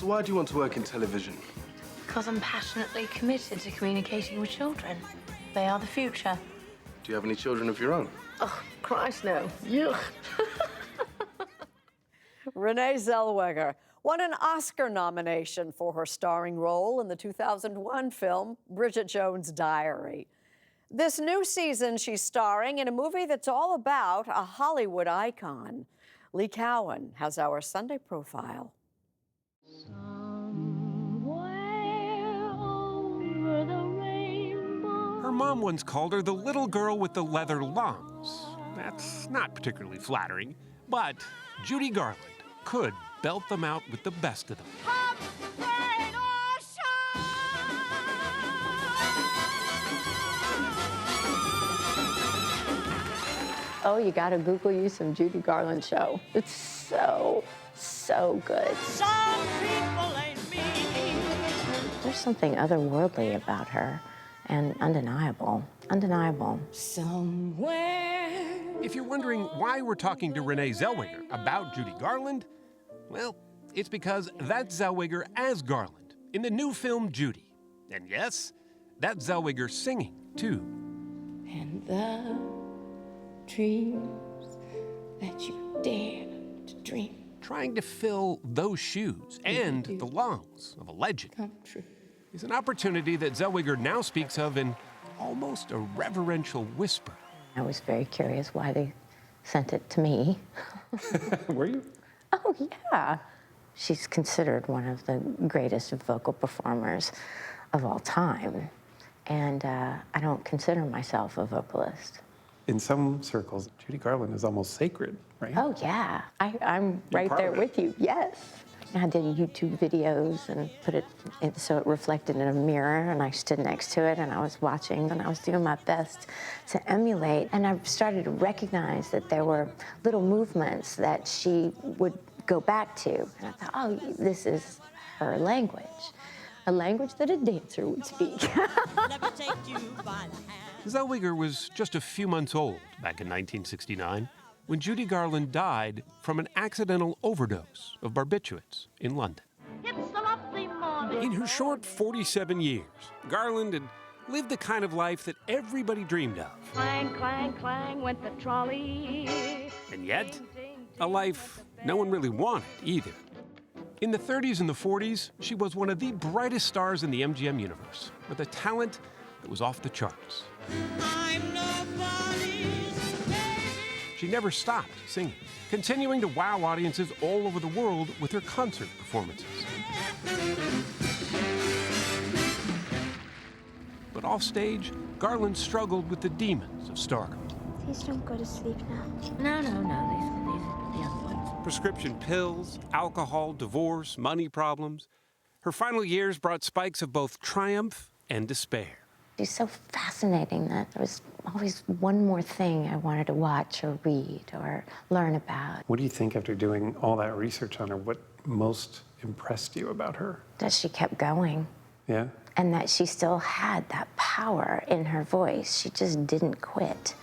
So why do you want to work in television? Because I'm passionately committed to communicating with children. They are the future. Do you have any children of your own? Oh, Christ, no. Yuck. Renée Zellweger won an Oscar nomination for her starring role in the 2001 film Bridget Jones' Diary. This new season, she's starring in a movie that's all about a Hollywood icon. Lee Cowan has our Sunday profile. Her mom once called her the little girl with the leather lungs. That's not particularly flattering, but Judy Garland could belt them out with the best of them. Oh, you gotta Google you some Judy Garland show. It's so good. Some people ain't me. There's something otherworldly about her and undeniable. Somewhere. If you're wondering why we're talking to Renée Zellweger about Judy Garland, well, it's because that's Zellweger as Garland in the new film Judy. And yes, that's Zellweger singing, too. And the dreams that you dare to dream Trying to fill those shoes and the lungs of a legend come true. is an opportunity that Zellweger now speaks of in almost a reverential whisper. I was very curious why they sent it to me. Were you? Oh, yeah. She's considered one of the greatest vocal performers of all time. And I don't consider myself a vocalist. In some circles, Judy Garland is almost sacred, right? Oh, yeah. I'm right part there of it. with you, yes. I did YouTube videos and put it in, so it reflected in a mirror, and I stood next to it, and I was watching, and I was doing my best to emulate. And I started to recognize that there were little movements that she would go back to. And I thought, oh, this is her language, a language that a dancer would speak. Let me take you by the hand. Zellweger was just a few months old back in 1969 when Judy Garland died from an accidental overdose of barbiturates in London. It's a lovely morning. In her short 47 years, Garland had lived the kind of life that everybody dreamed of. Clang, clang, clang went the trolley. And yet, a life no one really wanted either. In the 30s and the 40s, she was one of the brightest stars in the MGM universe, with a talent that was off the charts. I'm nobody's baby. She never stopped singing, continuing to wow audiences all over the world with her concert performances. But offstage, Garland struggled with the demons of stardom. Please don't go to sleep now. No, these are the other ones. Prescription pills, alcohol, divorce, money problems. Her final years brought spikes of both triumph and despair. She's so fascinating that there was always one more thing I wanted to watch or read or learn about. What do you think after doing all that research on her, what most impressed you about her? That she kept going Yeah? and that she still had that power in her voice. She just didn't quit.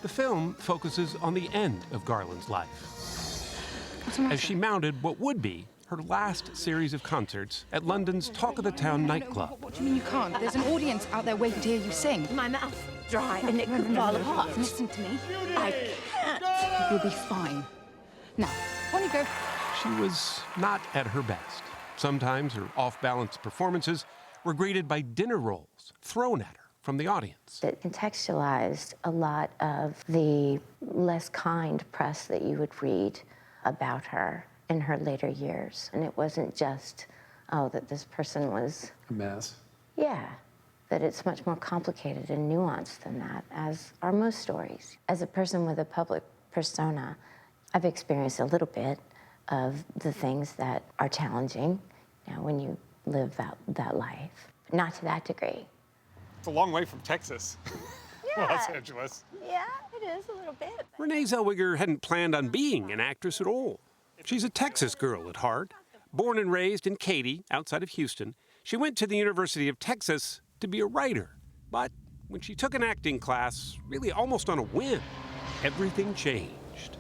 The film focuses on the end of Garland's life, as she mounted what would be her last series of concerts at London's Talk of the Town nightclub. What do you mean you can't? There's an audience out there waiting to hear you sing. My mouth dry and it could fall apart. Listen to me. I can't. You'll be fine. Now, on you go. She was not at her best. Sometimes her off-balance performances were greeted by dinner rolls thrown at her from the audience. It contextualized a lot of the less kind press that you would read about her in her later years. And it wasn't just, oh, that this person was, A mess. yeah, that it's much more complicated and nuanced than that, as are most stories. As a person with a public persona, I've experienced a little bit of the things that are challenging, you know, when you live that life, but not to that degree. It's a long way from Texas, Los Angeles. Yeah, it is a little bit. Renée Zellweger hadn't planned on being an actress at all. She's a Texas girl at heart. Born and raised in Katy, outside of Houston, she went to the University of Texas to be a writer. But when she took an acting class, really almost on a whim, everything changed.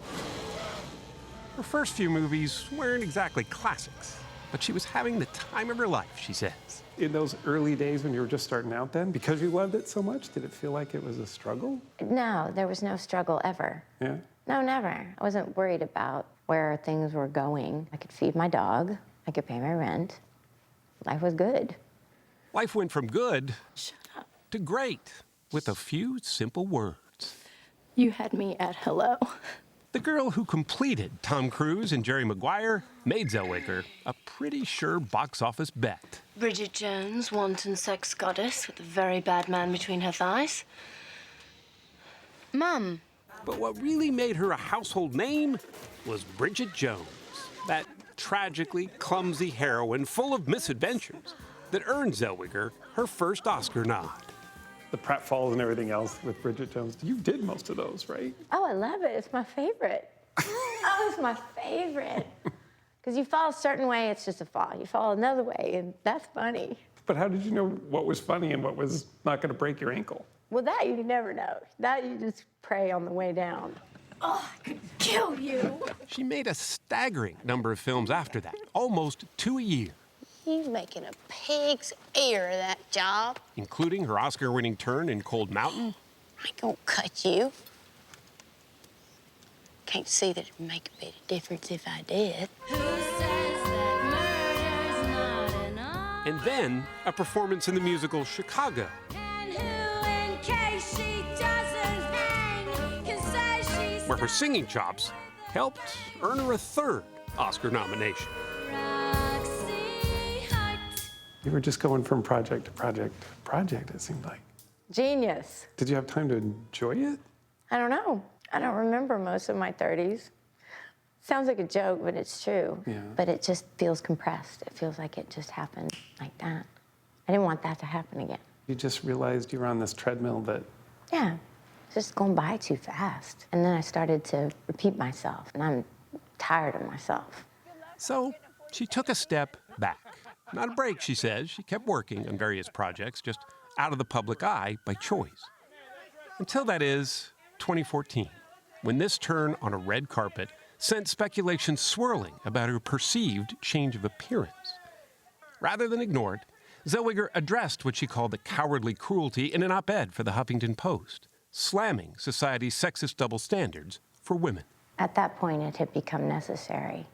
Her first few movies weren't exactly classics. but she was having the time of her life, she says. In those early days when you were just starting out then, because you loved it so much, did it feel like it was a struggle? No, there was no struggle ever. Yeah? No, never. I wasn't worried about where things were going. I could feed my dog. I could pay my rent. Life was good. Life went from good to great with a few simple words. You had me at hello. The girl who completed Tom Cruise and Jerry Maguire made Zellweger a pretty sure box office bet. Bridget Jones, wanton sex goddess with a very bad man between her thighs. Mum. But what really made her a household name was Bridget Jones, that tragically clumsy heroine full of misadventures that earned Zellweger her first Oscar nod. The pratfalls and everything else with Bridget Jones, you did most of those, right? Oh, I love it. It's my favorite. Oh, it's my favorite. Because you fall a certain way, it's just a fall. You fall another way, and that's funny. But how did you know what was funny and what was not going to break your ankle? Well, that you never know. That you just pray on the way down. Oh, I could kill you. She made a staggering number of films after that, almost 2 a year. He's making a pig's ear of that job. Including her Oscar-winning turn in Cold Mountain. I ain't gonna cut you. Can't see that it'd make a bit of difference if I did. And then a performance in the musical Chicago. Where her singing chops helped earn her a third Oscar nomination. You were just going from project to project to project, it seemed like. Genius. Did you have time to enjoy it? I don't know. I don't remember most of my 30s. Sounds like a joke, but it's true. Yeah. But it just feels compressed. It feels like it just happened like that. I didn't want that to happen again. You just realized you were on this treadmill that... Yeah, it's just going by too fast. And then I started to repeat myself, and I'm tired of myself. So she took a step back. Not a break, she says. She kept working on various projects, just out of the public eye by choice. Until that is 2014, when this turn on a red carpet sent speculation swirling about her perceived change of appearance. Rather than ignore it, Zellweger addressed what she called the cowardly cruelty in an op-ed for the Huffington Post, slamming society's sexist double standards for women. At that point, it had become necessary,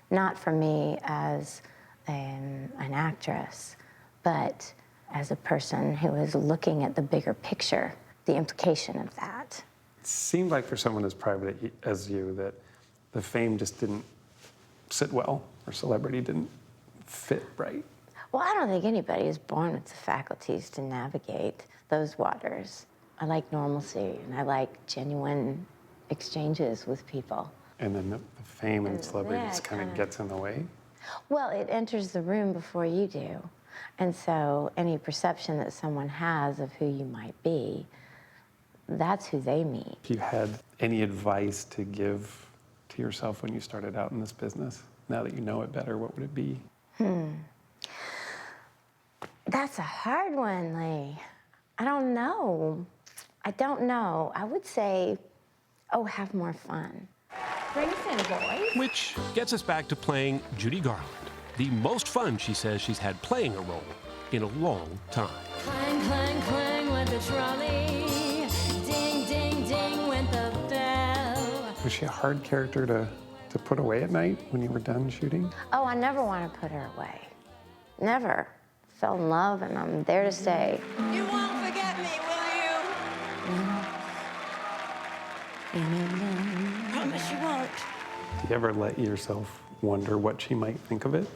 not for me as an actress, but as a person who is looking at the bigger picture, the implication of that. It seemed like for someone as private as you that the fame just didn't sit well, or celebrity didn't fit right. Well, I don't think anybody is born with the faculties to navigate those waters. I like normalcy, and I like genuine exchanges with people. And then the fame and celebrity just kind of gets in the way? Well, it enters the room before you do. And so any perception that someone has of who you might be, that's who they meet. If you had any advice to give to yourself when you started out in this business, now that you know it better, what would it be? That's a hard one, Lee. I don't know. I would say, oh, have more fun. Bring us in, boys. Which gets us back to playing Judy Garland, the most fun she says she's had playing a role in a long time. Clang, clang, clang with the trolley. Ding, ding, ding with the bell. Was she a hard character to put away at night when you were done shooting? Oh, I never want to put her away. Never. Fell in love, and I'm there to stay. You won't forget me, will you? Promise you won't. Do you ever let yourself wonder what she might think of it?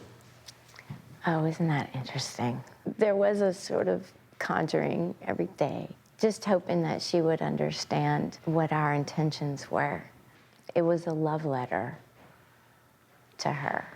Oh, isn't that interesting? There was a sort of conjuring every day, just hoping that she would understand what our intentions were. It was a love letter to her.